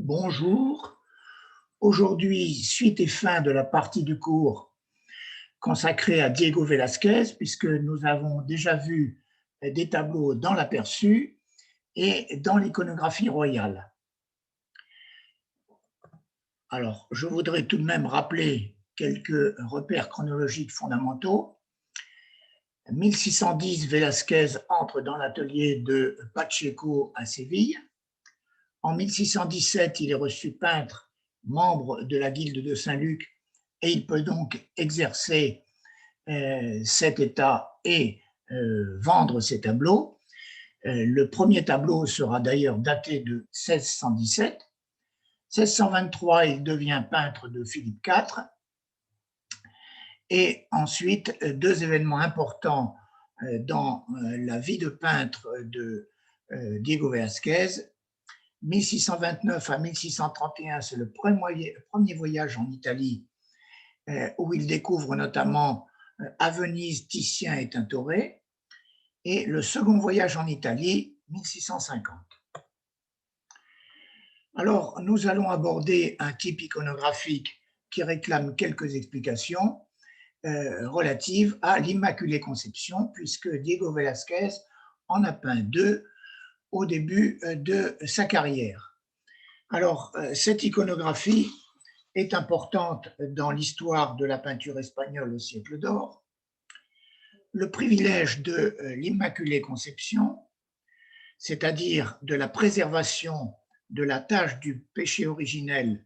Bonjour. Aujourd'hui, suite et fin de la partie du cours consacrée à Diego Velázquez, puisque nous avons déjà vu des tableaux dans l'aperçu et dans l'iconographie royale. Alors, je voudrais tout de même rappeler quelques repères chronologiques fondamentaux. 1610, Velázquez entre dans l'atelier de Pacheco à Séville. En 1617, il est reçu peintre, membre de la Guilde de Saint-Luc, et il peut donc exercer cet état et vendre ses tableaux. Le premier tableau sera d'ailleurs daté de 1617. 1623, il devient peintre de Philippe IV. Et ensuite, deux événements importants dans la vie de peintre de Diego Velázquez. 1629 à 1631, c'est le premier voyage en Italie où il découvre notamment à Venise Titien et Tintoret, et le second voyage en Italie, 1650. Alors, nous allons aborder un type iconographique qui réclame quelques explications relatives à l'Immaculée Conception, puisque Diego Velázquez en a peint deux au début de sa carrière. Alors, cette iconographie est importante dans l'histoire de la peinture espagnole au siècle d'or. Le privilège de l'Immaculée Conception, c'est-à-dire de la préservation de la tâche du péché originel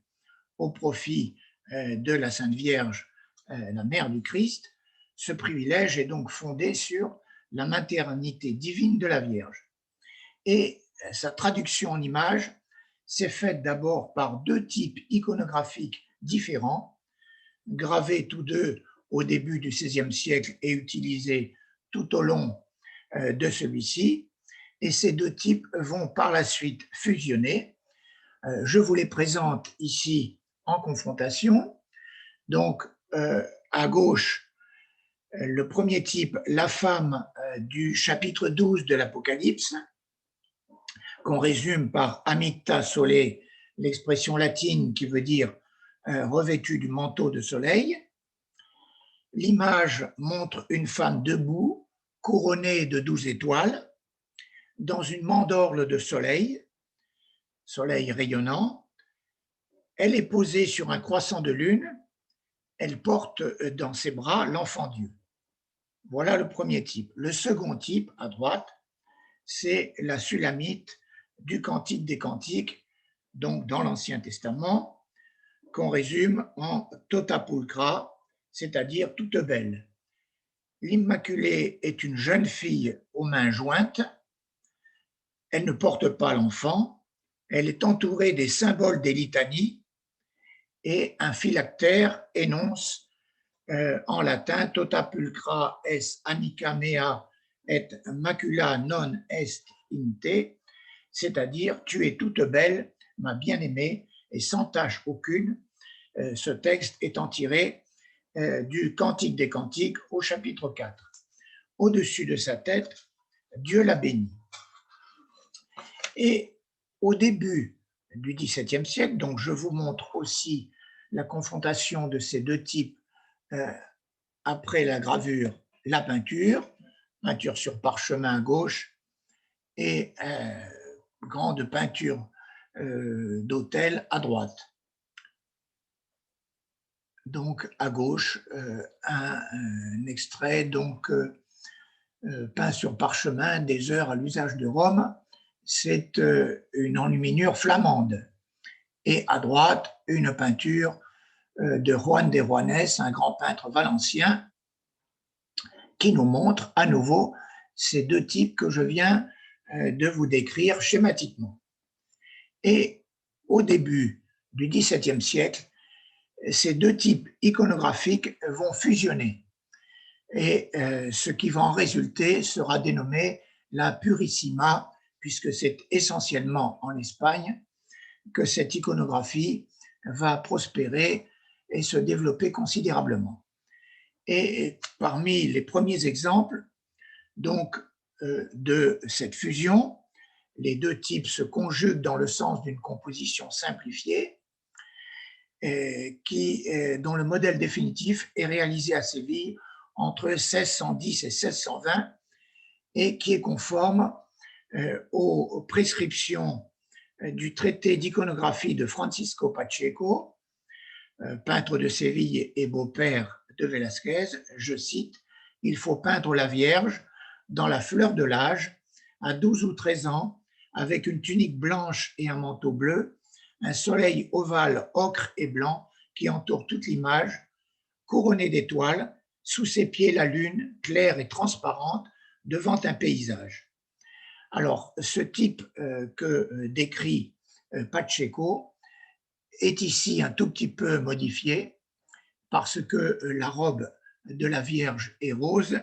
au profit de la Sainte Vierge, la mère du Christ, ce privilège est donc fondé sur la maternité divine de la Vierge. Et sa traduction en images s'est faite d'abord par deux types iconographiques différents, gravés tous deux au début du XVIe siècle et utilisés tout au long de celui-ci. Et ces deux types vont par la suite fusionner. Je vous les présente ici en confrontation. Donc, à gauche, le premier type, la femme du chapitre 12 de l'Apocalypse, qu'on résume par amicta sole, l'expression latine qui veut dire revêtue du manteau de soleil. L'image montre une femme debout, couronnée de 12 étoiles, dans une mandorle de soleil, soleil rayonnant. Elle est posée sur un croissant de lune. Elle porte dans ses bras l'enfant Dieu. Voilà le premier type. Le second type, à droite, c'est la Sulamite du Cantique des Cantiques, donc dans l'Ancien Testament, qu'on résume en tota pulcra, c'est-à-dire toute belle. L'Immaculée est une jeune fille aux mains jointes. Elle ne porte pas l'enfant. Elle est entourée des symboles des litanies et un phylactère énonce en latin tota pulcra es amica mea et macula non est in te, c'est-à-dire tu es toute belle, ma bien-aimée, et sans tache aucune. Ce texte étant tiré du Cantique des Cantiques au chapitre 4. Au-dessus de sa tête, Dieu la bénit. Et au début du XVIIe siècle, donc je vous montre aussi la confrontation de ces deux types après la gravure, la peinture sur parchemin à gauche et grande peinture d'autel à droite. Donc à gauche, un extrait donc peint sur parchemin des heures à l'usage de Rome. C'est une enluminure flamande. Et à droite, une peinture de Juan de Juanes, un grand peintre valencien, qui nous montre à nouveau ces deux types que je viens de vous décrire schématiquement. Et au début du XVIIe siècle, ces deux types iconographiques vont fusionner. Et ce qui va en résulter sera dénommé la Purissima, puisque c'est essentiellement en Espagne que cette iconographie va prospérer et se développer considérablement. Et parmi les premiers exemples donc, de cette fusion, les deux types se conjuguent dans le sens d'une composition simplifiée, dont le modèle définitif est réalisé à Séville entre 1610 et 1620 et qui est conforme aux prescriptions du traité d'iconographie de Francisco Pacheco, peintre de Séville et beau-père de Velázquez. Je cite: « Il faut peindre la Vierge dans la fleur de l'âge, à 12 ou 13 ans, avec une tunique blanche et un manteau bleu, un soleil ovale ocre et blanc qui entoure toute l'image, couronné d'étoiles, sous ses pieds la lune, claire et transparente, devant un paysage. » Alors, ce type que décrit Pacheco est ici un tout petit peu modifié parce que la robe de la Vierge est rose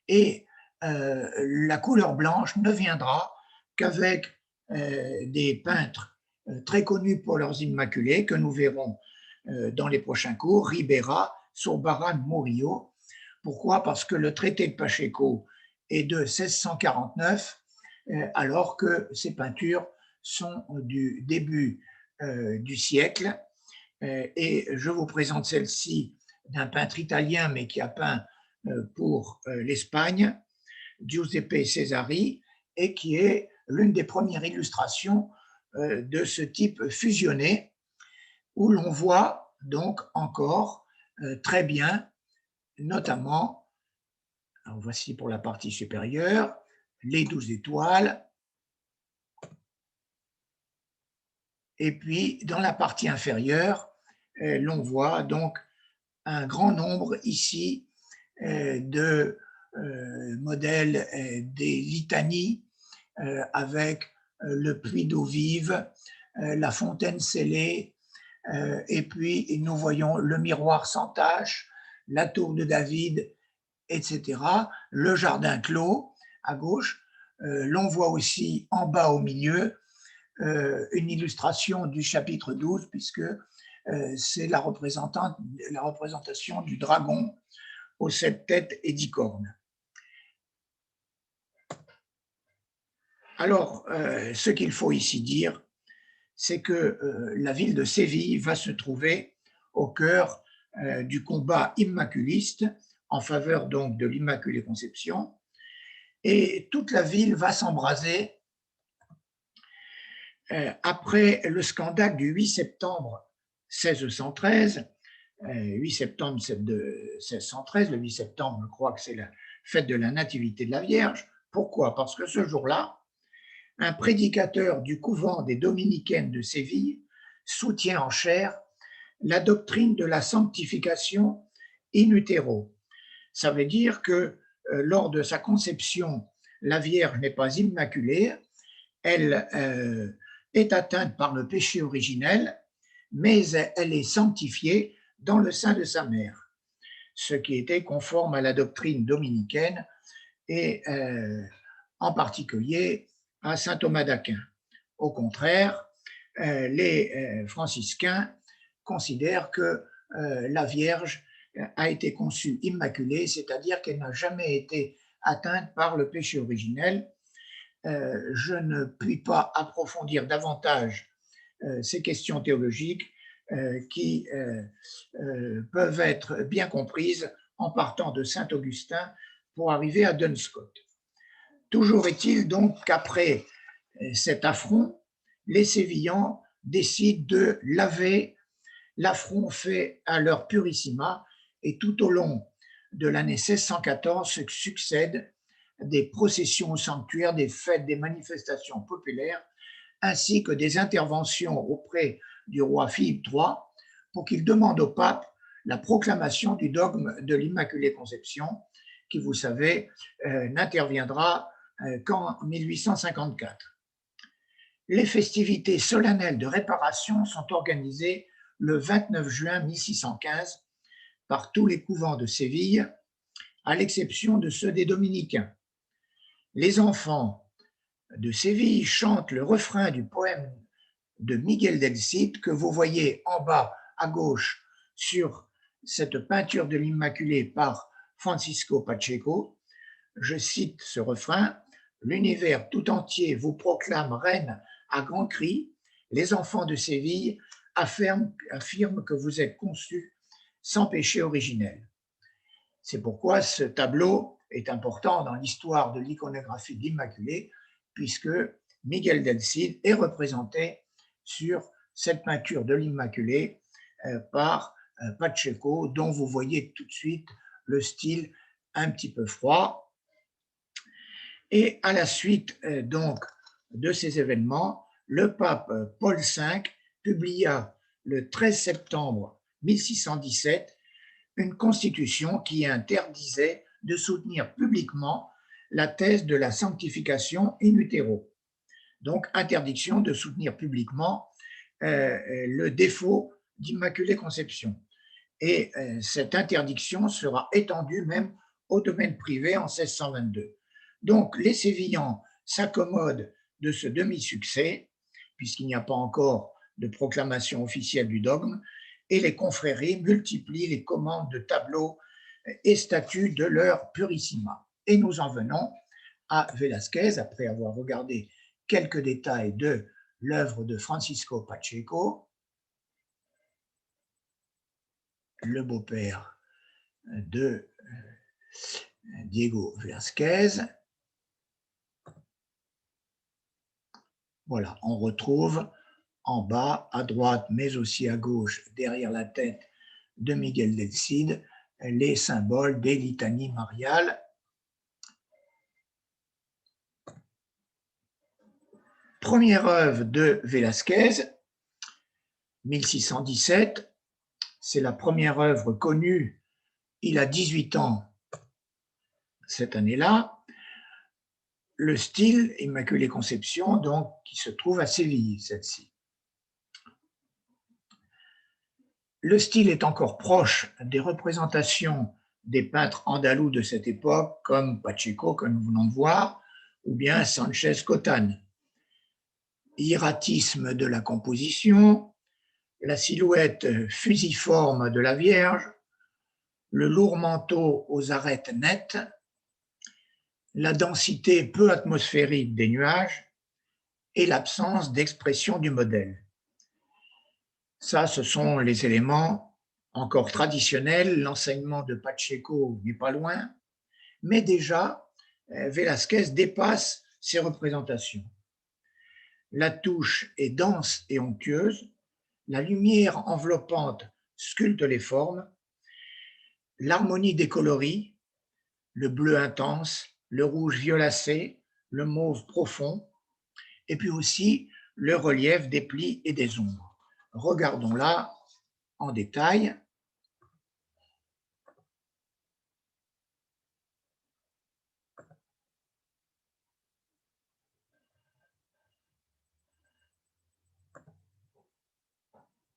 et la couleur blanche ne viendra qu'avec des peintres très connus pour leurs Immaculés que nous verrons dans les prochains cours, Ribera, Zurbarán, Murillo. Pourquoi? Parce que le traité de Pacheco est de 1649, alors que ces peintures sont du début du siècle. Et je vous présente celle-ci d'un peintre italien, mais qui a peint pour l'Espagne, Giuseppe Cesari, et qui est l'une des premières illustrations de ce type fusionné, où l'on voit donc encore très bien, notamment, alors voici pour la partie supérieure, les 12 étoiles, et puis dans la partie inférieure, l'on voit donc un grand nombre ici de modèles des litanies avec le puits d'eau vive, la fontaine scellée, et puis nous voyons le miroir sans tache, la tour de David, etc. Le jardin clos à gauche. L'on voit aussi en bas au milieu une illustration du chapitre 12, puisque c'est la représentation du dragon aux 7 têtes et 10 cornes. Alors, ce qu'il faut ici dire, c'est que la ville de Séville va se trouver au cœur du combat immaculiste en faveur donc de l'Immaculée Conception, et toute la ville va s'embraser après le scandale du 8 septembre 1613, 8 septembre 1613, le 8 septembre, je crois que c'est la fête de la Nativité de la Vierge. Pourquoi? Parce que ce jour-là, un prédicateur du couvent des dominicaines de Séville soutient en chair la doctrine de la sanctification in utero. Ça veut dire que lors de sa conception, la Vierge n'est pas immaculée, elle est atteinte par le péché originel, mais elle est sanctifiée dans le sein de sa mère, ce qui était conforme à la doctrine dominicaine et en particulier à saint Thomas d'Aquin. Au contraire, les franciscains considèrent que la Vierge a été conçue immaculée, c'est-à-dire qu'elle n'a jamais été atteinte par le péché originel. Je ne puis pas approfondir davantage ces questions théologiques qui peuvent être bien comprises en partant de saint Augustin pour arriver à Duns Scotus. Toujours est-il donc qu'après cet affront, les Sévillans décident de laver l'affront fait à leur Purissima, et tout au long de l'année 1614 se succèdent des processions au sanctuaire, des fêtes, des manifestations populaires, ainsi que des interventions auprès du roi Philippe III pour qu'il demande au pape la proclamation du dogme de l'Immaculée Conception, qui, vous savez, n'interviendra qu'en 1854. Les festivités solennelles de réparation sont organisées le 29 juin 1615 par tous les couvents de Séville, à l'exception de ceux des dominicains. Les enfants de Séville chantent le refrain du poème de Miguel del Cid que vous voyez en bas à gauche sur cette peinture de l'Immaculée par Francisco Pacheco. Je cite ce refrain: l'univers tout entier vous proclame reine à grands cris, les enfants de Séville affirment que vous êtes conçus sans péché originel. C'est pourquoi ce tableau est important dans l'histoire de l'iconographie de l'Immaculée, puisque Miguel del Cid est représenté sur cette peinture de l'Immaculée par Pacheco, dont vous voyez tout de suite le style un petit peu froid. Et à la suite donc de ces événements, le pape Paul V publia le 13 septembre 1617 une constitution qui interdisait de soutenir publiquement la thèse de la sanctification in utero. Donc, interdiction de soutenir publiquement le défaut d'Immaculée Conception. Et cette interdiction sera étendue même au domaine privé en 1622. Donc, les Sévillans s'accommodent de ce demi-succès, puisqu'il n'y a pas encore de proclamation officielle du dogme, et les confréries multiplient les commandes de tableaux et statues de leur Purissima. Et nous en venons à Velázquez, après avoir regardé quelques détails de l'œuvre de Francisco Pacheco, le beau-père de Diego Velázquez. Voilà, on retrouve en bas, à droite, mais aussi à gauche, derrière la tête de Miguel del Cid, les symboles des litanies mariales. Première œuvre de Velázquez, 1617, c'est la première œuvre connue, il a 18 ans cette année-là. Le style Immaculée Conception, donc, qui se trouve à Séville, celle-ci. Le style est encore proche des représentations des peintres andalous de cette époque, comme Pacheco, que nous venons de voir, ou bien Sánchez Cotán. Hiératisme de la composition, la silhouette fusiforme de la Vierge, le lourd manteau aux arêtes nettes, la densité peu atmosphérique des nuages et l'absence d'expression du modèle. Ça, ce sont les éléments encore traditionnels. L'enseignement de Pacheco n'est pas loin, mais déjà, Velázquez dépasse ces représentations. La touche est dense et onctueuse, la lumière enveloppante sculpte les formes, l'harmonie des coloris, le bleu intense, le rouge violacé, le mauve profond, et puis aussi le relief des plis et des ombres. Regardons-la en détail.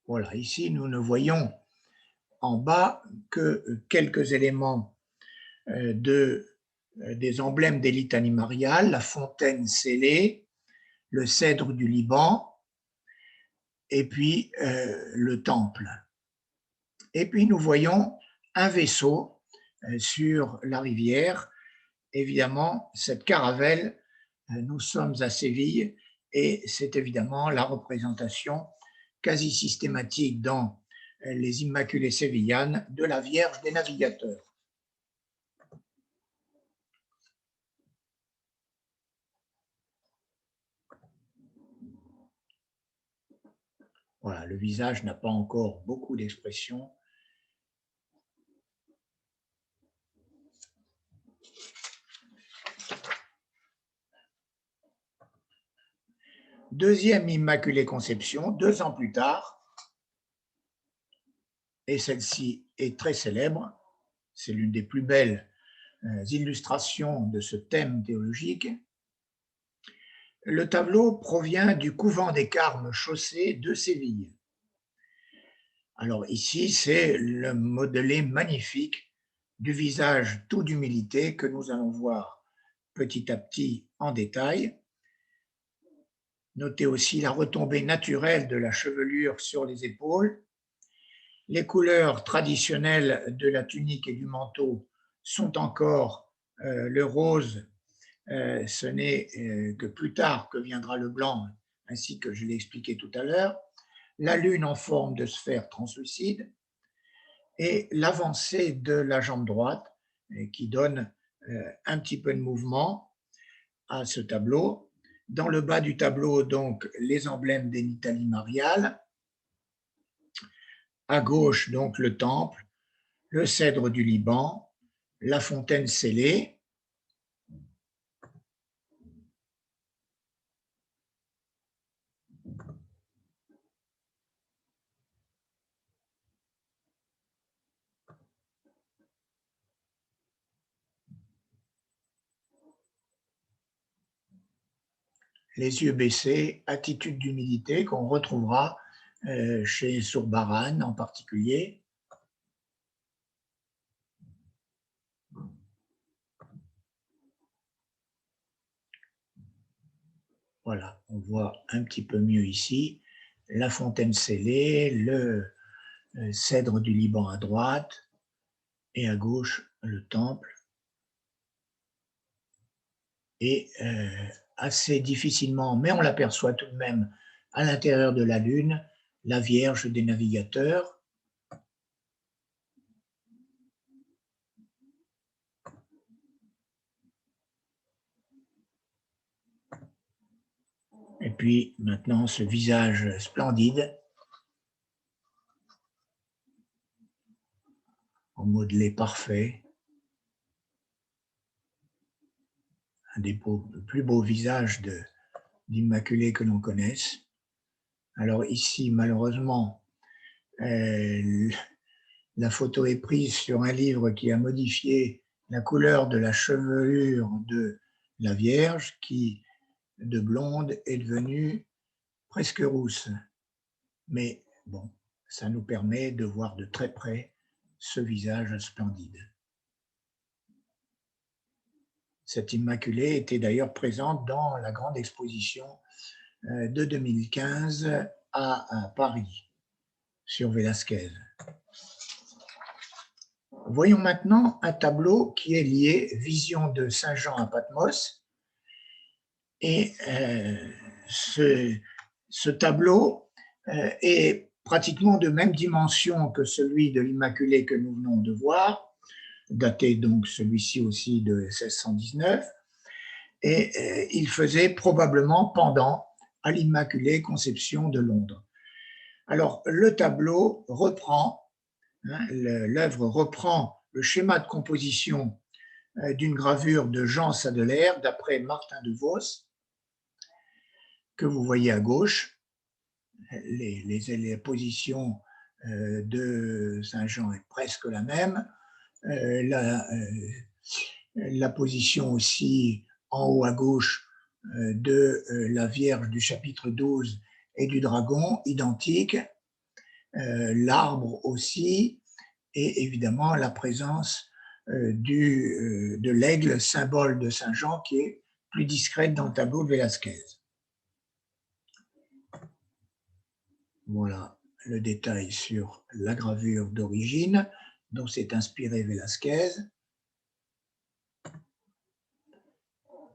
Voilà, ici nous ne voyons en bas que quelques éléments des emblèmes des litanies mariales, la fontaine scellée, le cèdre du Liban, et puis le temple. Et puis nous voyons un vaisseau sur la rivière. Évidemment, cette caravelle, nous sommes à Séville, et c'est évidemment la représentation quasi systématique dans les Immaculées sévillanes de la Vierge des navigateurs. Voilà, le visage n'a pas encore beaucoup d'expression. Deuxième Immaculée Conception, 2 ans plus tard, et celle-ci est très célèbre, c'est l'une des plus belles illustrations de ce thème théologique. Le tableau provient du couvent des Carmes chaussés de Séville. Alors ici, c'est le modelé magnifique du visage tout d'humilité que nous allons voir petit à petit en détail. Notez aussi la retombée naturelle de la chevelure sur les épaules. Les couleurs traditionnelles de la tunique et du manteau sont encore le rose ce n'est que plus tard que viendra le blanc, ainsi que je l'ai expliqué tout à l'heure, la Lune en forme de sphère translucide et l'avancée de la jambe droite qui donne un petit peu de mouvement à ce tableau. Dans le bas du tableau, donc, les emblèmes des Nitali mariales. À gauche, donc, le temple, le cèdre du Liban, la fontaine scellée. Les yeux baissés, attitude d'humilité qu'on retrouvera chez Zurbarán en particulier. Voilà, on voit un petit peu mieux ici la fontaine scellée, le cèdre du Liban à droite et à gauche le temple. Et assez difficilement, mais on l'aperçoit tout de même à l'intérieur de la Lune, la Vierge des navigateurs. Et puis maintenant, ce visage splendide, au modelé parfait, un des plus beaux visages d'Immaculée que l'on connaisse. Alors ici, malheureusement, la photo est prise sur un livre qui a modifié la couleur de la chevelure de la Vierge, qui, de blonde, est devenue presque rousse. Mais bon, ça nous permet de voir de très près ce visage splendide. Cette Immaculée était d'ailleurs présente dans la grande exposition de 2015 à Paris, sur Velázquez. Voyons maintenant un tableau qui est lié, Vision de Saint Jean à Patmos. Et ce tableau est pratiquement de même dimension que celui de l'Immaculée que nous venons de voir, daté donc celui-ci aussi de 1619, et il faisait probablement pendant à l'Immaculée Conception de Londres. Alors, le tableau reprend, l'œuvre reprend le schéma de composition d'une gravure de Jean Sadeler d'après Martin de Vos, que vous voyez à gauche. Les positions de Saint-Jean est presque la même. La position aussi en haut à gauche de la Vierge du chapitre 12 et du dragon, identique. L'arbre aussi, et évidemment la présence de l'aigle, symbole de Saint-Jean, qui est plus discrète dans le tableau de Velázquez. Voilà le détail sur la gravure d'origine dont s'est inspiré Velázquez.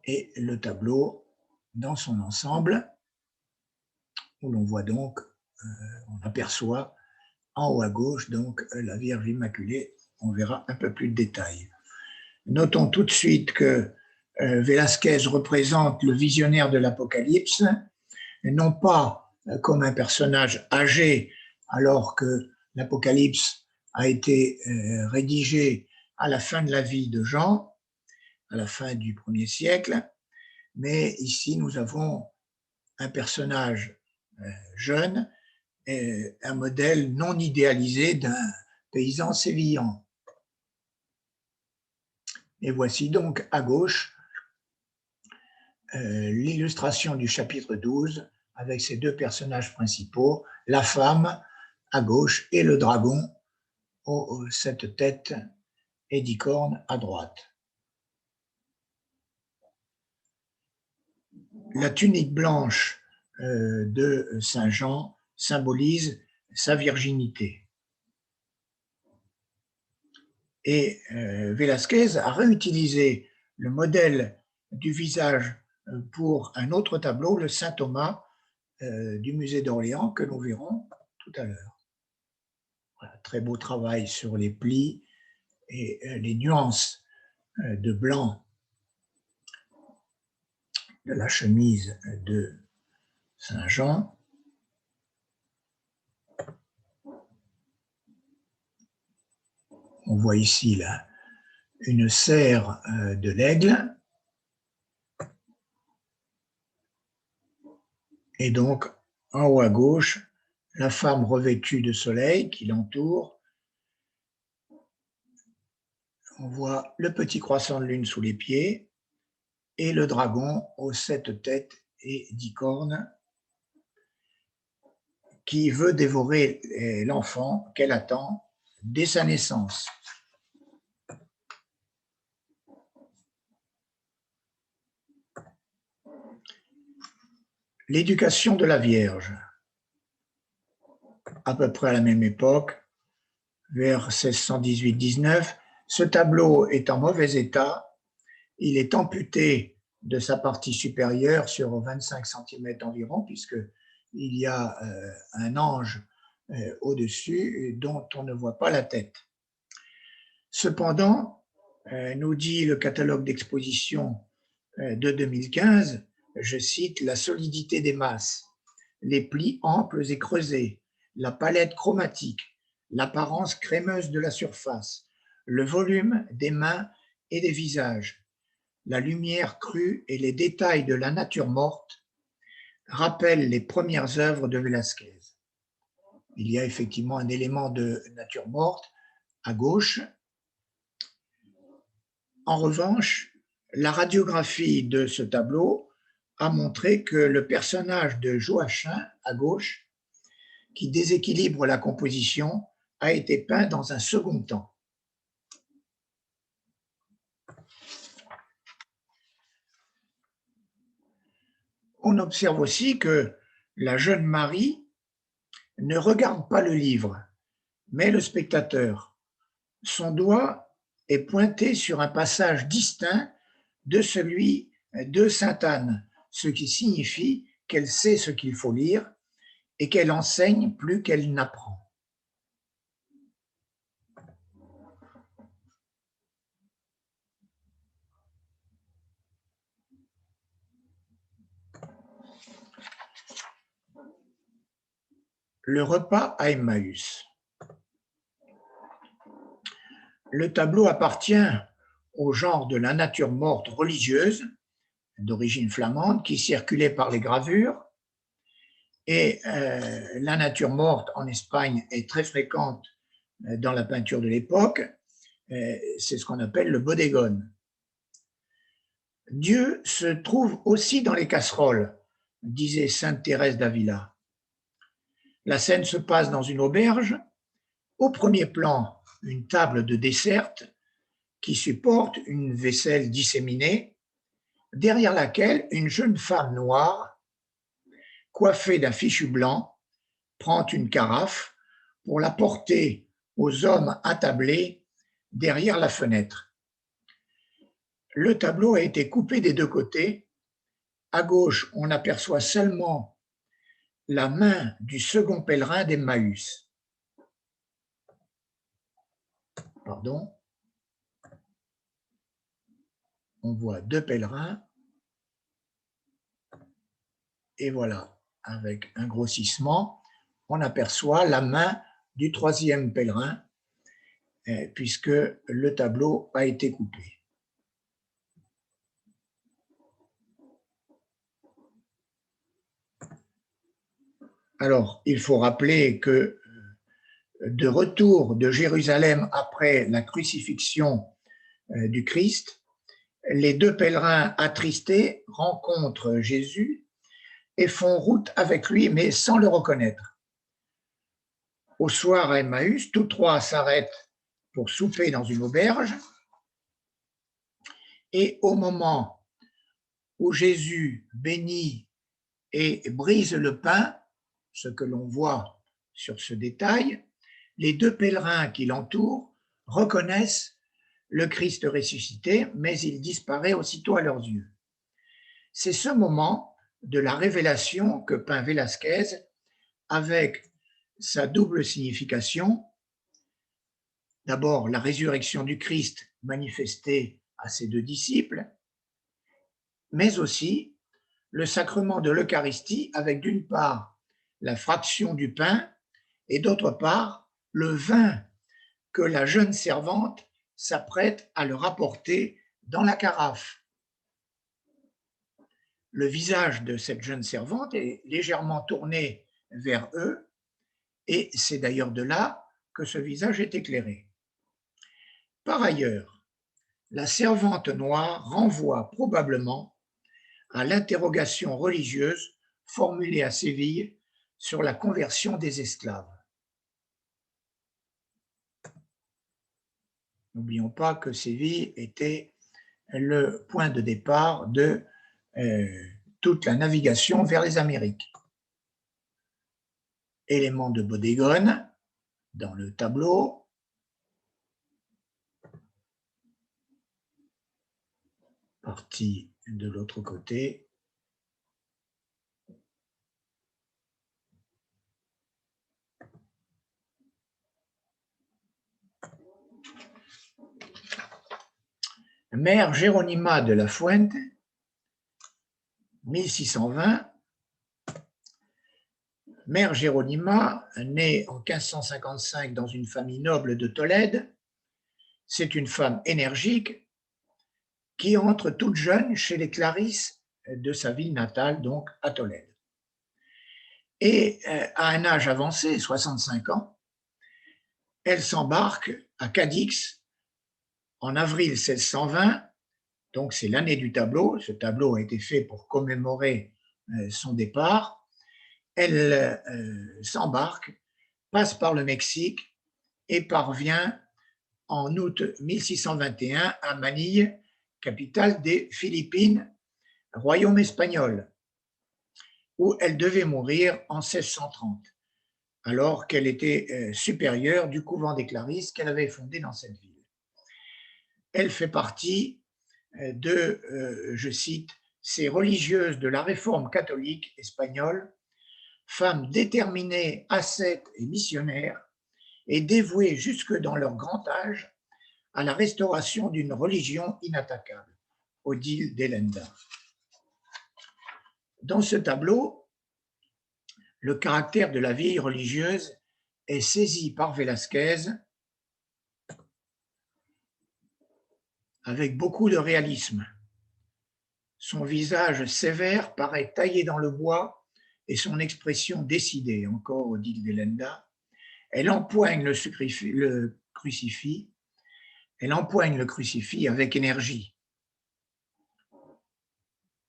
Et le tableau dans son ensemble, où l'on voit donc, on aperçoit en haut à gauche donc la Vierge Immaculée. On verra un peu plus de détails. Notons tout de suite que Velázquez représente le visionnaire de l'Apocalypse, non pas comme un personnage âgé, alors que l'Apocalypse a été rédigé à la fin de la vie de Jean, à la fin du 1er siècle, mais ici nous avons un personnage jeune, et un modèle non idéalisé d'un paysan sévillan. Et voici donc à gauche l'illustration du chapitre 12 avec ces deux personnages principaux, la femme à gauche et le dragon aux 7 têtes et 10 cornes à droite. La tunique blanche de Saint Jean symbolise sa virginité. Et Velázquez a réutilisé le modèle du visage pour un autre tableau, le Saint Thomas du musée d'Orléans, que nous verrons tout à l'heure. Voilà, très beau travail sur les plis et les nuances de blanc de la chemise de Saint Jean. On voit ici là une serre de l'aigle. Et donc, en haut à gauche, la femme revêtue de soleil qui l'entoure. On voit le petit croissant de lune sous les pieds et le dragon aux 7 têtes et 10 cornes qui veut dévorer l'enfant qu'elle attend dès sa naissance. L'éducation de la Vierge, à peu près à la même époque, vers 1618-19, ce tableau est en mauvais état, il est amputé de sa partie supérieure sur 25 cm environ, puisqu'il y a un ange au-dessus dont on ne voit pas la tête. Cependant, nous dit le catalogue d'exposition de 2015, je cite, « La solidité des masses, les plis amples et creusés, la palette chromatique, l'apparence crémeuse de la surface, le volume des mains et des visages, la lumière crue et les détails de la nature morte rappellent les premières œuvres de Velázquez. » Il y a effectivement un élément de nature morte à gauche. En revanche, la radiographie de ce tableau a montré que le personnage de Joachim, à gauche, qui déséquilibre la composition, a été peint dans un second temps. On observe aussi que la jeune Marie ne regarde pas le livre, mais le spectateur. Son doigt est pointé sur un passage distinct de celui de Sainte Anne, ce qui signifie qu'elle sait ce qu'il faut lire et qu'elle enseigne plus qu'elle n'apprend. Le repas à Emmaüs. Le tableau appartient au genre de la nature morte religieuse, d'origine flamande, qui circulait par les gravures. Et la nature morte en Espagne est très fréquente dans la peinture de l'époque. C'est ce qu'on appelle le bodegón. Dieu se trouve aussi dans les casseroles, disait sainte Thérèse d'Avila. La scène se passe dans une auberge. Au premier plan, une table de dessert qui supporte une vaisselle disséminée, derrière laquelle une jeune femme noire, coiffée d'un fichu blanc, prend une carafe pour la porter aux hommes attablés derrière la fenêtre. Le tableau a été coupé des deux côtés. À gauche, on aperçoit seulement la main du second pèlerin d'Emmaüs. Pardon. On voit deux pèlerins. Et voilà, avec un grossissement, on aperçoit la main du troisième pèlerin, puisque le tableau a été coupé. Alors, il faut rappeler que de retour de Jérusalem après la crucifixion du Christ, les deux pèlerins attristés rencontrent Jésus et font route avec lui, mais sans le reconnaître. Au soir à Emmaüs, tous trois s'arrêtent pour souper dans une auberge, et au moment où Jésus bénit et brise le pain, ce que l'on voit sur ce détail, les deux pèlerins qui l'entourent reconnaissent le Christ ressuscité, mais il disparaît aussitôt à leurs yeux. C'est ce moment de la révélation que peint Velázquez avec sa double signification. D'abord, la résurrection du Christ manifestée à ses deux disciples, mais aussi le sacrement de l'Eucharistie avec d'une part la fraction du pain et d'autre part le vin que la jeune servante s'apprête à leur apporter dans la carafe. Le visage de cette jeune servante est légèrement tourné vers eux et c'est d'ailleurs de là que ce visage est éclairé. Par ailleurs, la servante noire renvoie probablement à l'interrogation religieuse formulée à Séville sur la conversion des esclaves. N'oublions pas que Séville était le point de départ de toute la navigation vers les Amériques. Élément de Bodegón dans le tableau. Partie de l'autre côté. Mère Jéronima de la Fuente, 1620. Mère Jéronima, née en 1555 dans une famille noble de Tolède, c'est une femme énergique qui entre toute jeune chez les Clarisses de sa ville natale, donc à Tolède. Et à un âge avancé, 65 ans, elle s'embarque à Cadix en avril 1620, donc c'est l'année du tableau. Ce tableau a été fait pour commémorer son départ. Elle s'embarque, passe par le Mexique et parvient en août 1621 à Manille, capitale des Philippines, royaume espagnol, où elle devait mourir en 1630, alors qu'elle était supérieure du couvent des Clarisses qu'elle avait fondé dans cette ville. Elle fait partie de, je cite, ces religieuses de la réforme catholique espagnole, femmes déterminées, ascètes et missionnaires, et dévouées jusque dans leur grand âge à la restauration d'une religion inattaquable, Odile de Lenda. Dans ce tableau, le caractère de la vieille religieuse est saisi par Velázquez avec beaucoup de réalisme. Son visage sévère paraît taillé dans le bois et son expression décidée, encore Odile de Lenda. Elle empoigne le crucifix, avec énergie.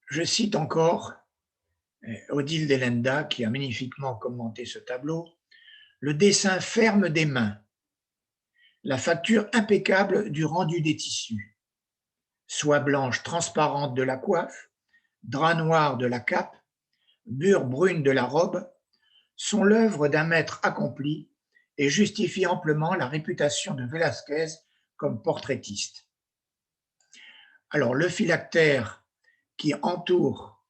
Je cite encore Odile de Lenda, qui a magnifiquement commenté ce tableau: le dessin ferme des mains, la facture impeccable du rendu des tissus, soie blanche transparente de la coiffe, drap noir de la cape, bure brune de la robe, sont l'œuvre d'un maître accompli et justifient amplement la réputation de Velázquez comme portraitiste. Alors, le phylactère qui entoure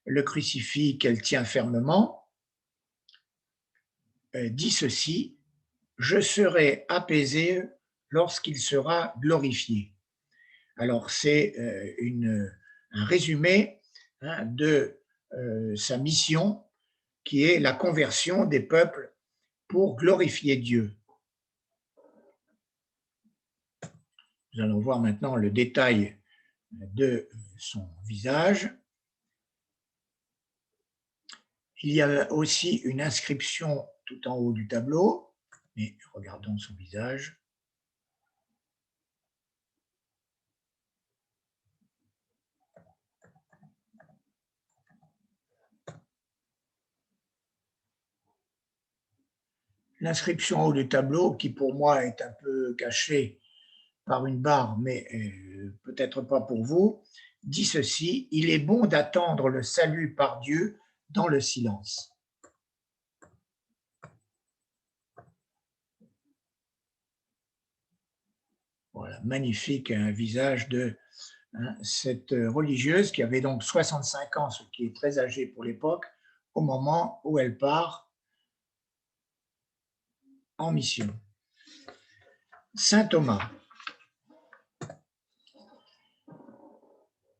le crucifix qu'elle tient fermement dit ceci: je serai apaisé lorsqu'il sera glorifié. Alors, c'est un résumé de sa mission, qui est la conversion des peuples pour glorifier Dieu. Nous allons voir maintenant le détail de son visage. Il y a aussi une inscription tout en haut du tableau, mais regardons son visage. L'inscription en haut du tableau, qui pour moi est un peu cachée par une barre, mais peut-être pas pour vous, dit ceci: il est bon d'attendre le salut par Dieu dans le silence. Voilà, magnifique, un visage de hein, cette religieuse qui avait donc 65 ans, ce qui est très âgé pour l'époque, au moment où elle part en mission. Saint Thomas,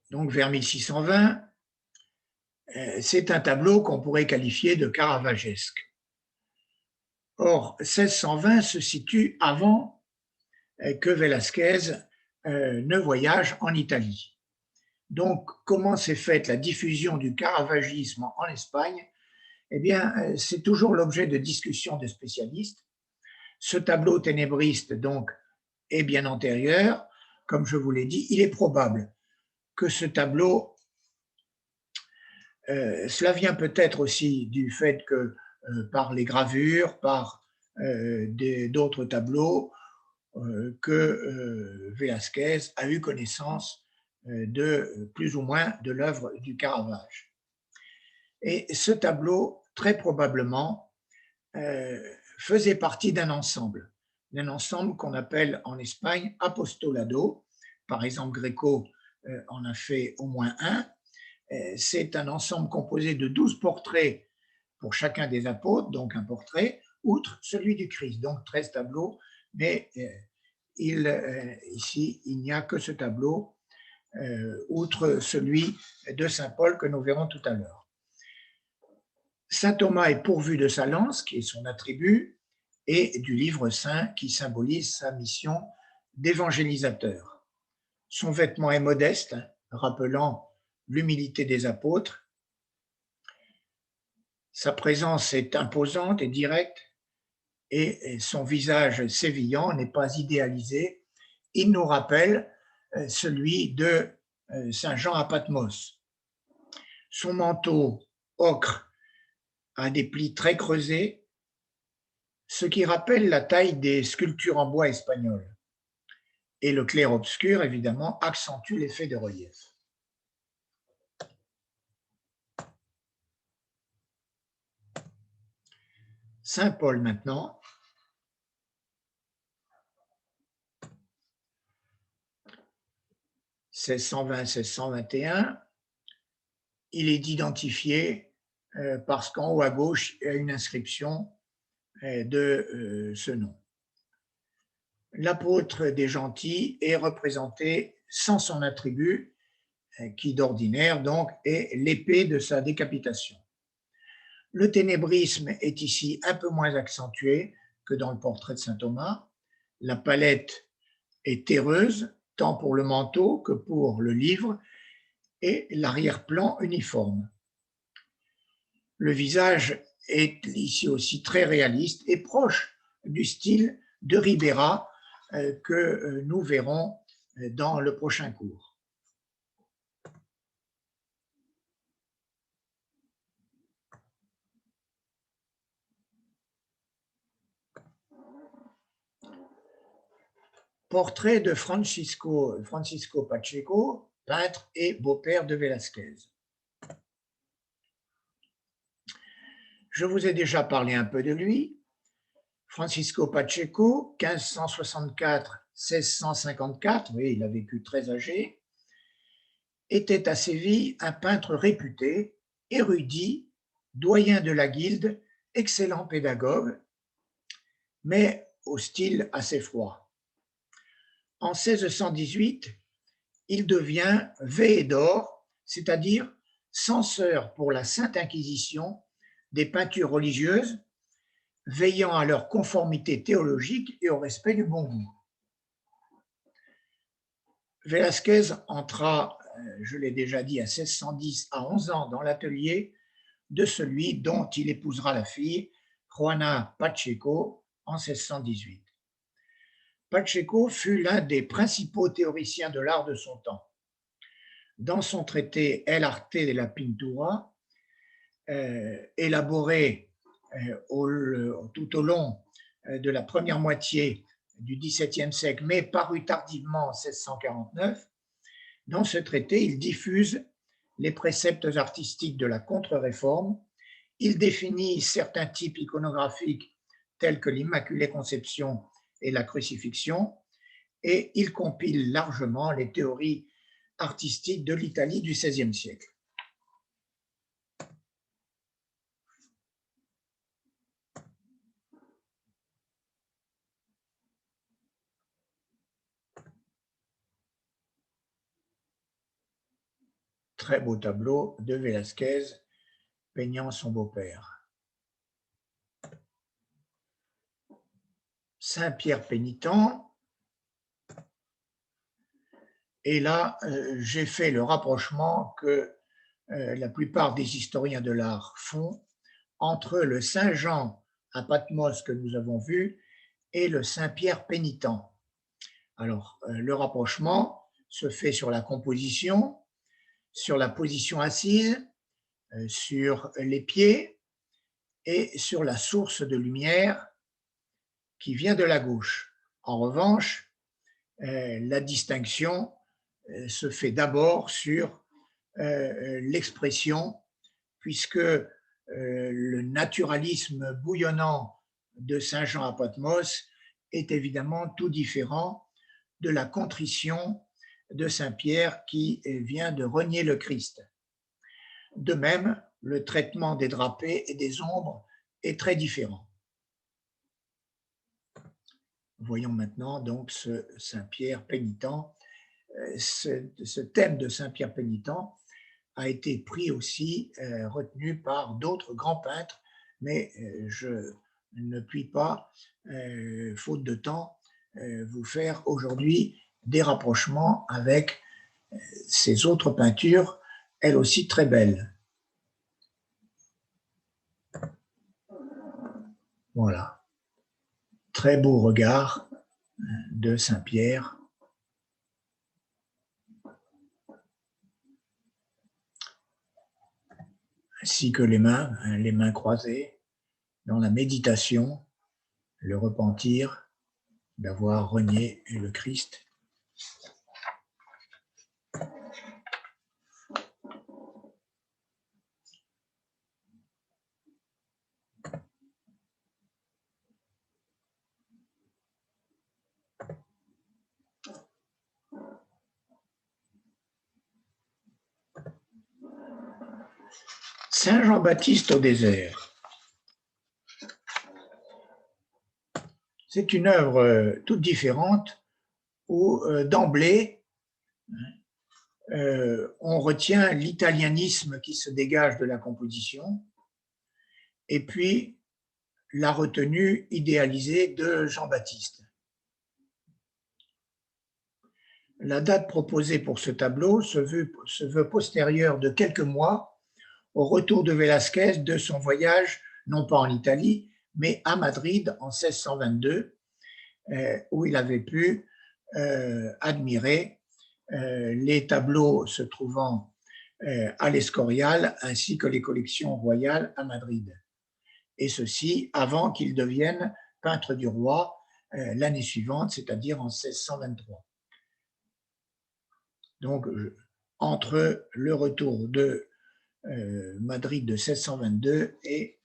donc vers 1620, c'est un tableau qu'on pourrait qualifier de caravagesque. Or, 1620 se situe avant que Velázquez ne voyage en Italie. Donc, comment s'est faite la diffusion du caravagisme en Espagne? Eh bien, c'est toujours l'objet de discussions de spécialistes. Ce tableau ténébriste, donc, est bien antérieur. Comme je vous l'ai dit, il est probable que ce tableau, cela vient peut-être aussi du fait que par les gravures, par d'autres tableaux, que Velázquez a eu connaissance de plus ou moins de l'œuvre du Caravage. Et ce tableau, très probablement, faisait partie d'un ensemble qu'on appelle en Espagne apostolado. Par exemple, Gréco en a fait au moins un. C'est un ensemble composé de 12 portraits pour chacun des apôtres, donc un portrait, outre celui du Christ, donc 13 tableaux, mais ici, il n'y a que ce tableau, outre celui de Saint Paul que nous verrons tout à l'heure. Saint Thomas est pourvu de sa lance, qui est son attribut, et du livre saint qui symbolise sa mission d'évangélisateur. Son vêtement est modeste, rappelant l'humilité des apôtres. Sa présence est imposante et directe, et son visage sévillant n'est pas idéalisé. Il nous rappelle celui de Saint Jean à Patmos. Son manteau ocre a des plis très creusés, ce qui rappelle la taille des sculptures en bois espagnoles. Et le clair-obscur, évidemment, accentue l'effet de relief. Saint Paul maintenant. « 1620-1621 », il est identifié parce qu'en haut à gauche, il y a une inscription de ce nom. L'apôtre des gentils est représenté sans son attribut, qui d'ordinaire donc est l'épée de sa décapitation. Le ténébrisme est ici un peu moins accentué que dans le portrait de saint Thomas. La palette est terreuse, tant pour le manteau que pour le livre, et l'arrière-plan uniforme. Le visage est ici aussi très réaliste et proche du style de Ribera que nous verrons dans le prochain cours. Portrait de Francisco Pacheco, peintre et beau-père de Velázquez. Je vous ai déjà parlé un peu de lui. Francisco Pacheco, 1564-1654, oui, il a vécu très âgé, était à Séville un peintre réputé, érudit, doyen de la guilde, excellent pédagogue, mais au style assez froid. En 1618, il devient veedor, c'est-à-dire censeur pour la Sainte Inquisition des peintures religieuses, veillant à leur conformité théologique et au respect du bon goût. Velázquez entra, je l'ai déjà dit, à 1610 à 11 ans dans l'atelier de celui dont il épousera la fille, Juana Pacheco, en 1618. Pacheco fut l'un des principaux théoriciens de l'art de son temps. Dans son traité El arte de la pintura, élaboré tout au long de la première moitié du XVIIe siècle, mais paru tardivement en 1649, dans ce traité, il diffuse les préceptes artistiques de la contre-réforme, il définit certains types iconographiques tels que l'Immaculée Conception et la crucifixion, et il compile largement les théories artistique de l'Italie du XVIe siècle. Très beau tableau de Velázquez peignant son beau-père. Saint-Pierre pénitent. Et là, j'ai fait le rapprochement que la plupart des historiens de l'art font entre le Saint-Jean à Patmos que nous avons vu et le Saint-Pierre pénitent. Alors, le rapprochement se fait sur la composition, sur la position assise, sur les pieds et sur la source de lumière qui vient de la gauche. En revanche, la distinction se fait d'abord sur l'expression, puisque le naturalisme bouillonnant de Saint Jean à Patmos est évidemment tout différent de la contrition de Saint Pierre qui vient de renier le Christ. De même, le traitement des drapés et des ombres est très différent. Voyons maintenant donc ce Saint Pierre pénitent. Ce thème de Saint Pierre pénitent a été pris aussi, retenu par d'autres grands peintres, mais je ne puis pas, faute de temps, vous faire aujourd'hui des rapprochements avec ces autres peintures, elles aussi très belles. Voilà, très beau regard de Saint-Pierre. Ainsi que les mains croisées, dans la méditation, le repentir d'avoir renié le Christ. Saint Jean-Baptiste au désert. C'est une œuvre toute différente où d'emblée, on retient l'italianisme qui se dégage de la composition et puis la retenue idéalisée de Jean-Baptiste. La date proposée pour ce tableau se veut postérieure de quelques mois au retour de Velázquez de son voyage, non pas en Italie, mais à Madrid en 1622, où il avait pu admirer les tableaux se trouvant à l'Escorial ainsi que les collections royales à Madrid. Et ceci avant qu'il devienne peintre du roi l'année suivante, c'est-à-dire en 1623. Donc, entre le retour de Madrid de 1622 et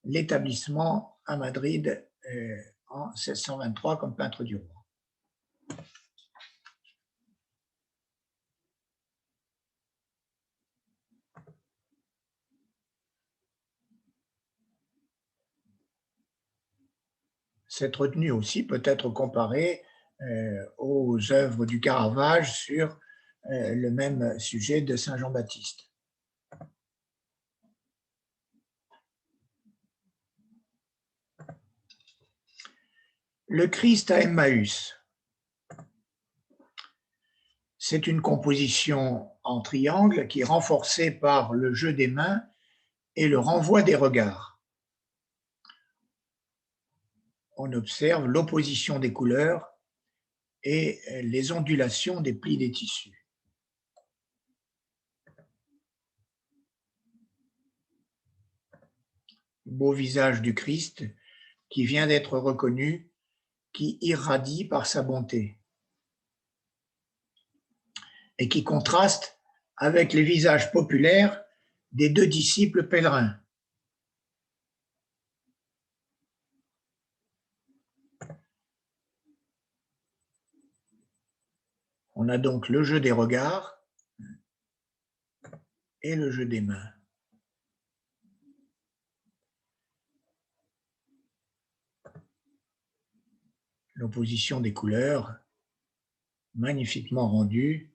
l'établissement à Madrid en 1623 comme peintre du roi. Cette retenue aussi peut être comparée aux œuvres du Caravage sur le même sujet de Saint Jean-Baptiste. Le Christ à Emmaüs. C'est une composition en triangle qui est renforcée par le jeu des mains et le renvoi des regards. On observe l'opposition des couleurs et les ondulations des plis des tissus. Beau visage du Christ qui vient d'être reconnu, qui irradie par sa bonté et qui contraste avec les visages populaires des deux disciples pèlerins. On a donc le jeu des regards et le jeu des mains. L'opposition des couleurs, magnifiquement rendue.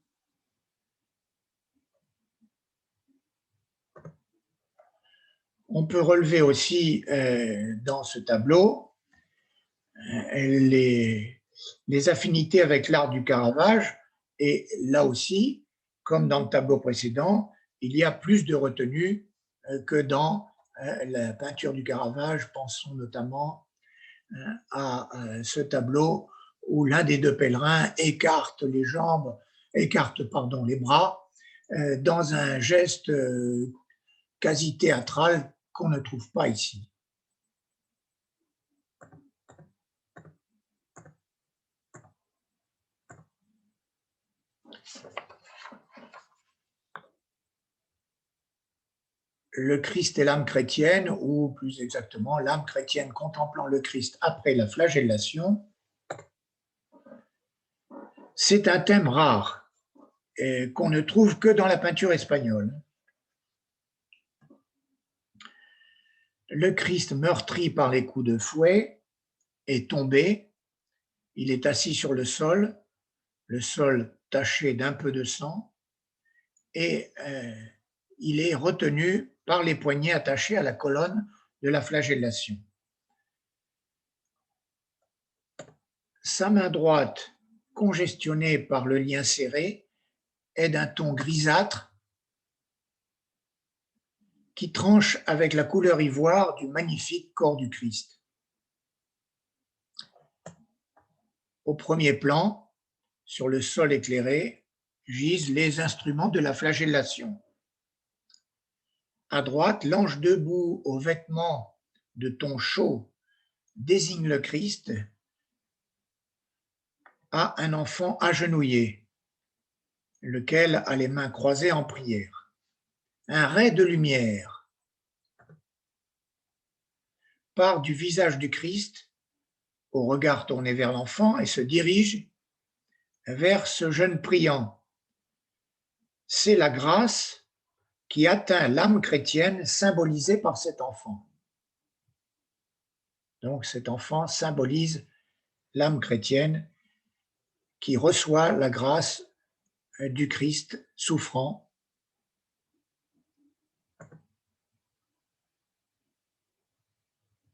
On peut relever aussi dans ce tableau les affinités avec l'art du Caravage, et là aussi, comme dans le tableau précédent, il y a plus de retenue que dans la peinture du Caravage. Pensons notamment à ce tableau où l'un des deux pèlerins écarte les jambes, écarte les bras dans un geste quasi théâtral qu'on ne trouve pas ici. Le Christ et l'âme chrétienne, ou plus exactement, l'âme chrétienne contemplant le Christ après la flagellation, c'est un thème rare et qu'on ne trouve que dans la peinture espagnole. Le Christ meurtri par les coups de fouet est tombé, il est assis sur le sol taché d'un peu de sang, et il est retenu par les poignets attachés à la colonne de la flagellation. Sa main droite, congestionnée par le lien serré, est d'un ton grisâtre qui tranche avec la couleur ivoire du magnifique corps du Christ. Au premier plan, sur le sol éclairé, gisent les instruments de la flagellation. À droite, l'ange debout aux vêtements de ton chaud désigne le Christ à un enfant agenouillé, lequel a les mains croisées en prière. Un ray de lumière part du visage du Christ au regard tourné vers l'enfant et se dirige vers ce jeune priant. C'est la grâce qui atteint l'âme chrétienne symbolisée par cet enfant. Donc cet enfant symbolise l'âme chrétienne qui reçoit la grâce du Christ souffrant.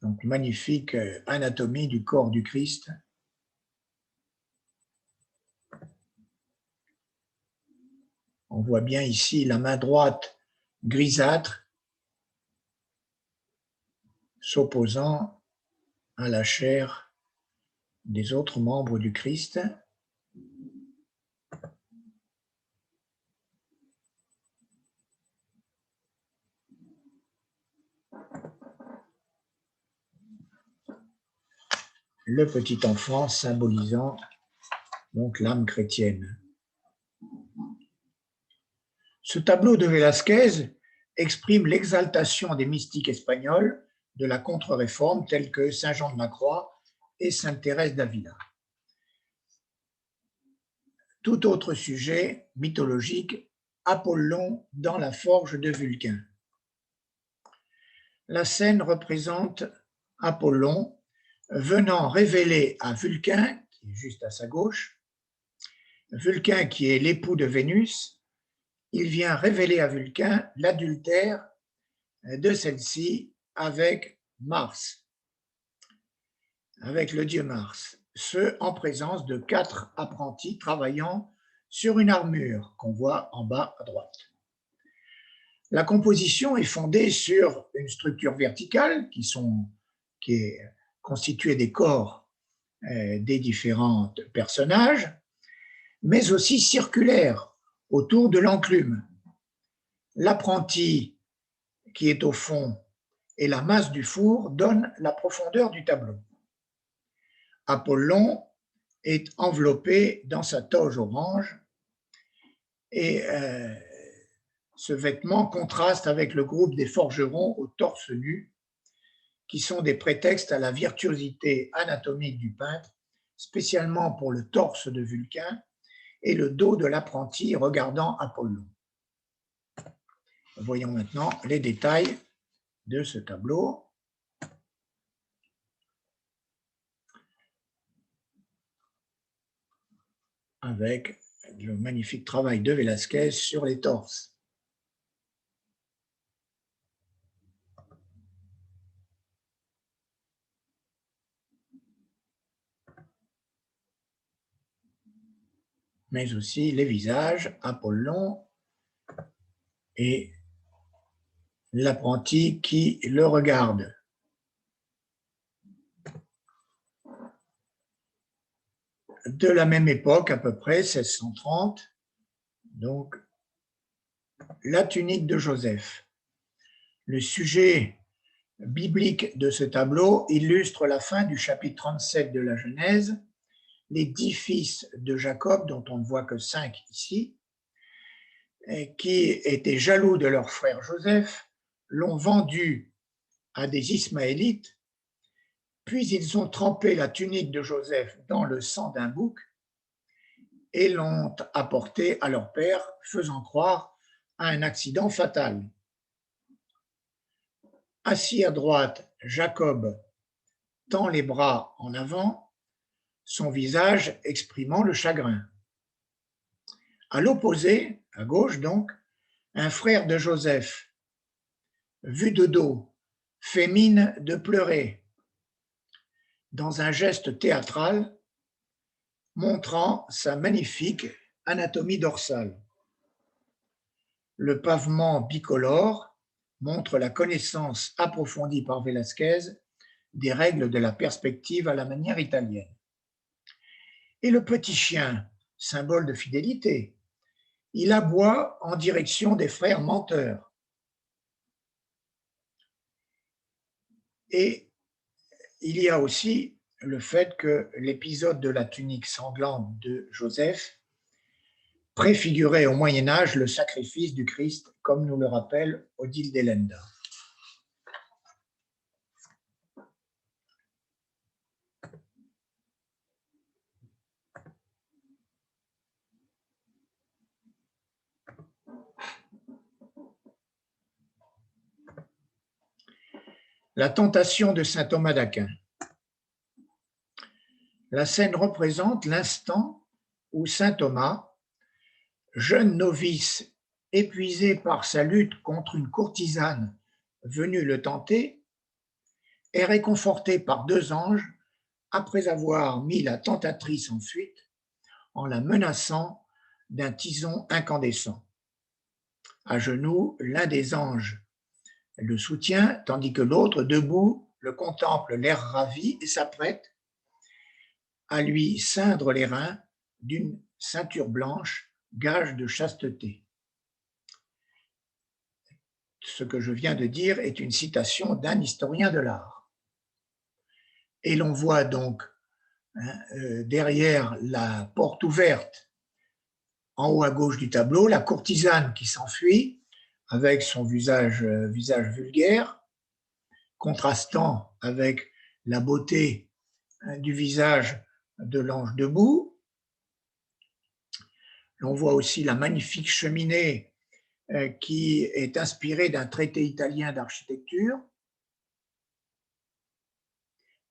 Donc magnifique anatomie du corps du Christ. On voit bien ici la main droite grisâtre s'opposant à la chair des autres membres du Christ. Le petit enfant symbolisant donc l'âme chrétienne. Ce tableau de Velázquez exprime l'exaltation des mystiques espagnols de la contre-réforme tels que Saint Jean de la Croix et Sainte Thérèse d'Avila. Tout autre sujet mythologique, Apollon dans la forge de Vulcain. La scène représente Apollon venant révéler à Vulcain, qui est juste à sa gauche, Vulcain qui est l'époux de Vénus, il vient révéler à Vulcain l'adultère de celle-ci avec Mars, avec le dieu Mars, ce en présence de 4 apprentis travaillant sur une armure qu'on voit en bas à droite. La composition est fondée sur une structure verticale qui est constituée des corps des différents personnages, mais aussi circulaire autour de l'enclume. L'apprenti qui est au fond et la masse du four donnent la profondeur du tableau. Apollon est enveloppé dans sa toge orange et ce vêtement contraste avec le groupe des forgerons au torse nu qui sont des prétextes à la virtuosité anatomique du peintre, spécialement pour le torse de Vulcain et le dos de l'apprenti regardant Apollon. Voyons maintenant les détails de ce tableau. Avec le magnifique travail de Velázquez sur les torses. Mais aussi les visages, Apollon et l'apprenti qui le regarde. De la même époque, à peu près, 1630, donc la tunique de Joseph. Le sujet biblique de ce tableau illustre la fin du chapitre 37 de la Genèse, les 10 fils de Jacob, dont on ne voit que 5 ici, qui étaient jaloux de leur frère Joseph, l'ont vendu à des Ismaélites, puis ils ont trempé la tunique de Joseph dans le sang d'un bouc et l'ont apporté à leur père, faisant croire à un accident fatal. Assis à droite, Jacob tend les bras en avant, son visage exprimant le chagrin. À l'opposé, à gauche donc, un frère de Joseph, vu de dos, fait mine de pleurer, dans un geste théâtral montrant sa magnifique anatomie dorsale. Le pavement bicolore montre la connaissance approfondie par Velázquez des règles de la perspective à la manière italienne. Et le petit chien, symbole de fidélité, il aboie en direction des frères menteurs. Et il y a aussi le fait que l'épisode de la tunique sanglante de Joseph préfigurait au Moyen-Âge le sacrifice du Christ, comme nous le rappelle Odile Delenda. La tentation de saint Thomas d'Aquin. La scène représente l'instant où saint Thomas, jeune novice épuisé par sa lutte contre une courtisane venue le tenter, est réconforté par 2 anges après avoir mis la tentatrice en fuite en la menaçant d'un tison incandescent. À genoux, l'un des anges le soutient, tandis que l'autre, debout, le contemple l'air ravi et s'apprête à lui ceindre les reins d'une ceinture blanche, gage de chasteté. Ce que je viens de dire est une citation d'un historien de l'art. Et l'on voit donc derrière la porte ouverte, en haut à gauche du tableau, la courtisane qui s'enfuit avec son visage vulgaire, contrastant avec la beauté du visage de l'ange debout. L'on voit aussi la magnifique cheminée qui est inspirée d'un traité italien d'architecture.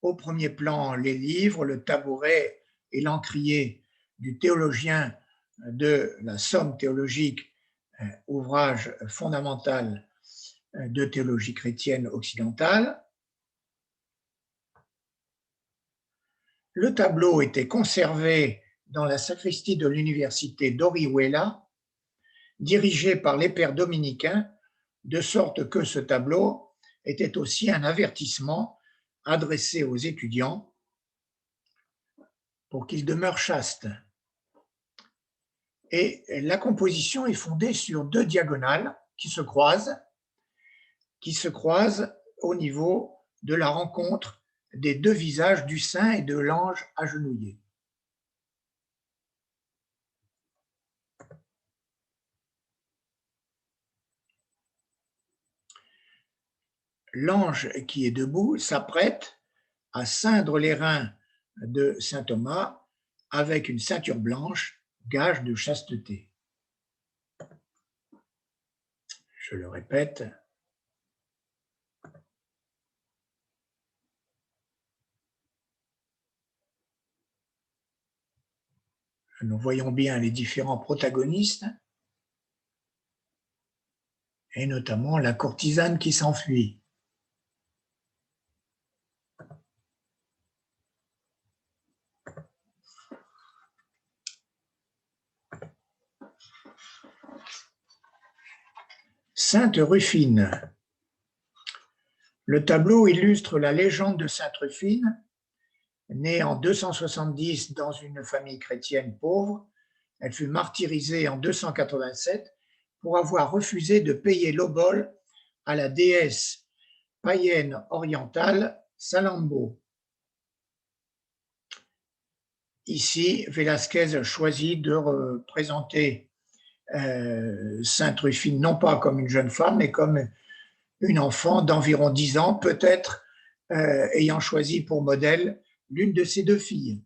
Au premier plan, les livres, le tabouret et l'encrier du théologien de la Somme théologique, ouvrage fondamental de théologie chrétienne occidentale. Le tableau était conservé dans la sacristie de l'université d'Orihuela, dirigée par les pères dominicains, de sorte que ce tableau était aussi un avertissement adressé aux étudiants pour qu'ils demeurent chastes. Et la composition est fondée sur 2 diagonales qui se croisent au niveau de la rencontre des 2 visages du saint et de l'ange agenouillé. L'ange qui est debout s'apprête à ceindre les reins de saint Thomas avec une ceinture blanche, gage de chasteté. Je le répète. Nous voyons bien les différents protagonistes, et notamment la courtisane qui s'enfuit. Sainte Rufine. Le tableau illustre la légende de Sainte Rufine, née en 270 dans une famille chrétienne pauvre. Elle fut martyrisée en 287 pour avoir refusé de payer l'obole à la déesse païenne orientale Salammbô. Ici, Velázquez choisit de représenter Sainte Rufine non pas comme une jeune femme, mais comme une enfant d'environ 10 ans, peut-être ayant choisi pour modèle l'une de ses deux filles.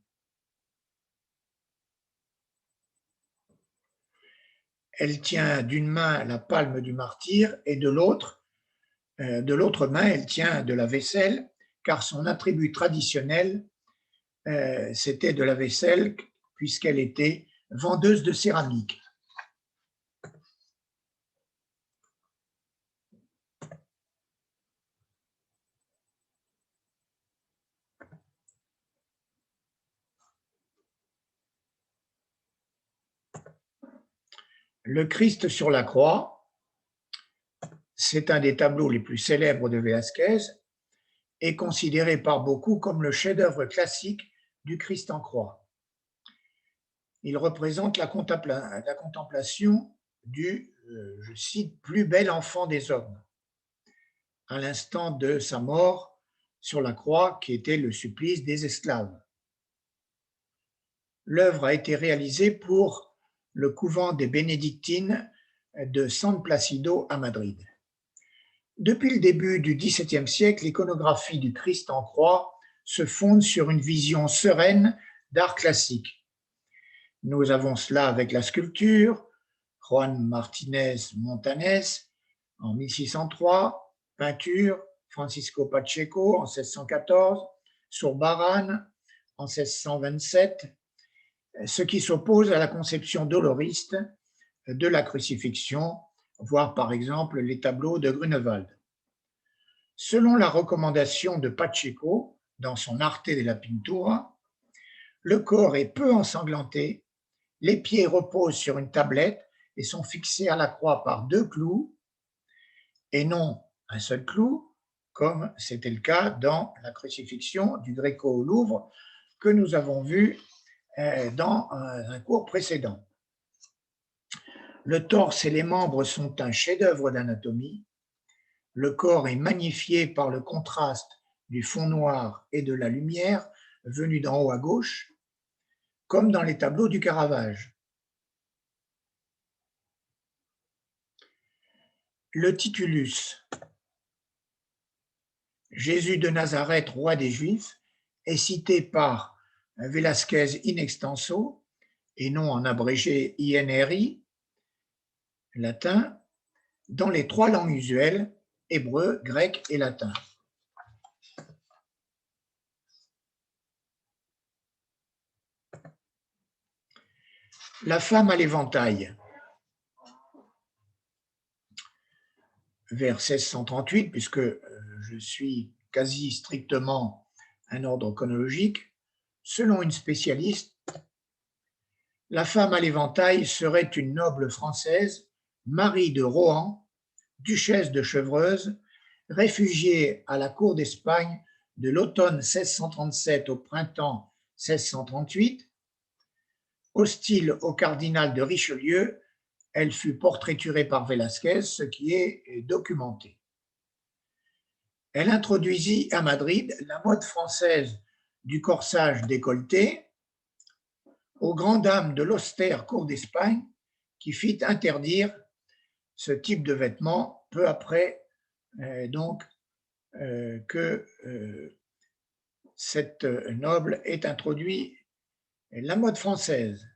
Elle tient d'une main la palme du martyr et de l'autre main, elle tient de la vaisselle, car son attribut traditionnel, c'était de la vaisselle, puisqu'elle était vendeuse de céramique. Le Christ sur la croix, c'est un des tableaux les plus célèbres de Velázquez et considéré par beaucoup comme le chef-d'œuvre classique du Christ en croix. Il représente la contemplation du, je cite, plus bel enfant des hommes, à l'instant de sa mort sur la croix, qui était le supplice des esclaves. L'œuvre a été réalisée pour le couvent des bénédictines de San Placido à Madrid. Depuis le début du XVIIe siècle, l'iconographie du Christ en croix se fonde sur une vision sereine d'art classique. Nous avons cela avec la sculpture, Juan Martínez Montanes en 1603, peinture, Francisco Pacheco en 1614, Zurbarán en 1627, ce qui s'oppose à la conception doloriste de la crucifixion, voire par exemple les tableaux de Grunewald. Selon la recommandation de Pacheco, dans son Arte de la Pintura, le corps est peu ensanglanté, les pieds reposent sur une tablette et sont fixés à la croix par deux clous, et non un seul clou, comme c'était le cas dans la crucifixion du Gréco au Louvre, que nous avons vu dans un cours précédent. Le torse et les membres sont un chef-d'œuvre d'anatomie. Le corps est magnifié par le contraste du fond noir et de la lumière venue d'en haut à gauche, comme dans les tableaux du Caravage. Le titulus, Jésus de Nazareth, roi des Juifs, est cité par Velázquez in extenso et non en abrégé INRI, latin, dans les trois langues usuelles, hébreu, grec et latin. La femme à l'éventail. Vers 1638, puisque je suis quasi strictement un ordre chronologique, selon une spécialiste, la femme à l'éventail serait une noble française, Marie de Rohan, duchesse de Chevreuse, réfugiée à la cour d'Espagne de l'automne 1637 au printemps 1638. Hostile au cardinal de Richelieu, elle fut portraiturée par Velázquez, ce qui est documenté. Elle introduisit à Madrid la mode française du corsage décolleté, aux grandes dames de l'austère cour d'Espagne, qui fit interdire ce type de vêtements peu après que cette noble ait introduit la mode française.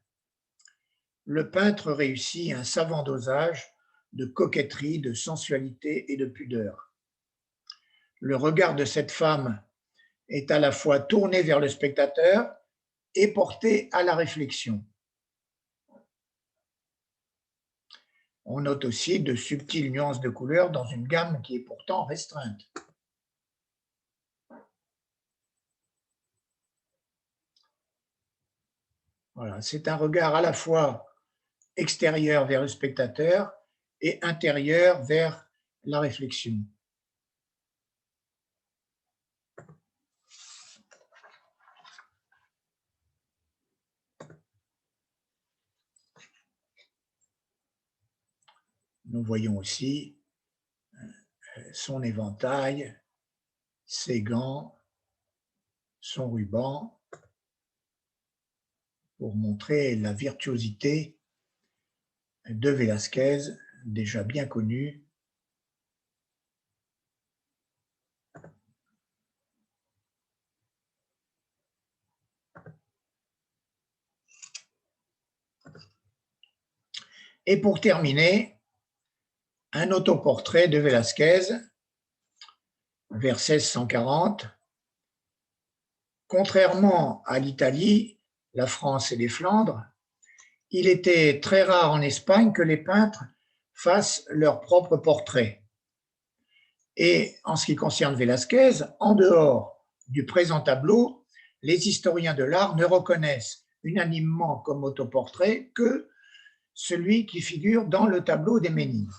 Le peintre réussit un savant dosage de coquetterie, de sensualité et de pudeur. Le regard de cette femme est à la fois tourné vers le spectateur et porté à la réflexion. On note aussi de subtiles nuances de couleurs dans une gamme qui est pourtant restreinte. Voilà, c'est un regard à la fois extérieur vers le spectateur et intérieur vers la réflexion. Nous voyons aussi son éventail, ses gants, son ruban, pour montrer la virtuosité de Velázquez, déjà bien connu. Et pour terminer, un autoportrait de Velázquez vers 1640. Contrairement à l'Italie, la France et les Flandres, il était très rare en Espagne que les peintres fassent leur propre portrait. Et en ce qui concerne Velázquez, en dehors du présent tableau, les historiens de l'art ne reconnaissent unanimement comme autoportrait que celui qui figure dans le tableau des Ménides.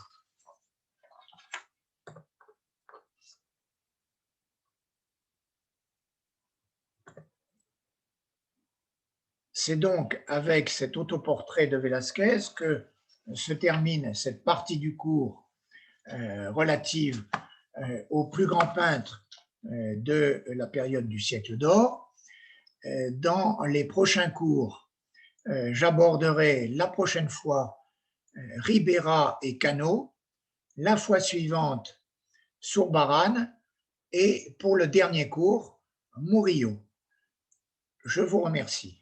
C'est donc avec cet autoportrait de Velázquez que se termine cette partie du cours relative aux plus grands peintres de la période du siècle d'or. Dans les prochains cours, j'aborderai la prochaine fois Ribera et Cano, la fois suivante Zurbarán et pour le dernier cours, Murillo. Je vous remercie.